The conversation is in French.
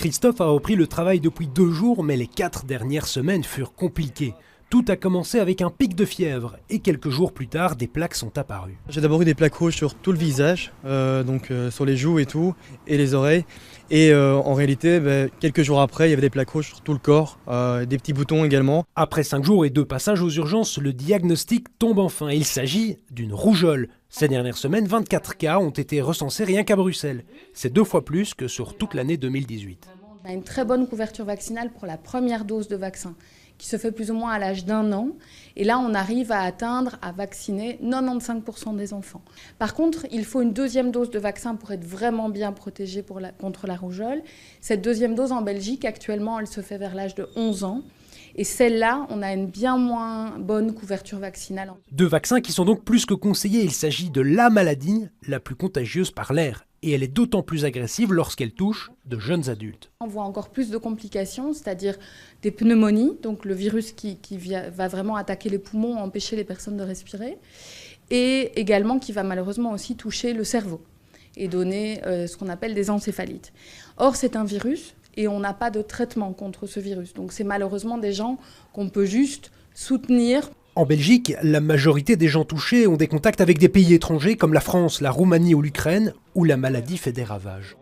Christophe a repris le travail depuis 2 jours, mais les 4 dernières semaines furent compliquées. Tout a commencé avec un pic de fièvre et quelques jours plus tard, des plaques sont apparues. J'ai d'abord eu des plaques rouges sur tout le visage, sur les joues et tout, et les oreilles. Et en réalité, quelques jours après, il y avait des plaques rouges sur tout le corps, des petits boutons également. Après 5 jours et 2 passages aux urgences, le diagnostic tombe enfin. Il s'agit d'une rougeole. Ces dernières semaines, 24 cas ont été recensés rien qu'à Bruxelles. C'est 2 fois plus que sur toute l'année 2018. On a une très bonne couverture vaccinale pour la première dose de vaccin, qui se fait plus ou moins à l'âge d'1 an. Et là, on arrive à vacciner 95% des enfants. Par contre, il faut une deuxième dose de vaccin pour être vraiment bien protégé contre la rougeole. Cette deuxième dose en Belgique, actuellement, elle se fait vers l'âge de 11 ans. Et celle-là, on a une bien moins bonne couverture vaccinale. 2 vaccins qui sont donc plus que conseillés. Il s'agit de la maladie la plus contagieuse par l'air. Et elle est d'autant plus agressive lorsqu'elle touche de jeunes adultes. On voit encore plus de complications, c'est-à-dire des pneumonies, donc le virus qui va vraiment attaquer les poumons, empêcher les personnes de respirer, et également qui va malheureusement aussi toucher le cerveau et donner ce qu'on appelle des encéphalites. Or, c'est un virus et on n'a pas de traitement contre ce virus. Donc c'est malheureusement des gens qu'on peut juste soutenir. En Belgique, la majorité des gens touchés ont des contacts avec des pays étrangers comme la France, la Roumanie ou l'Ukraine, où la maladie fait des ravages.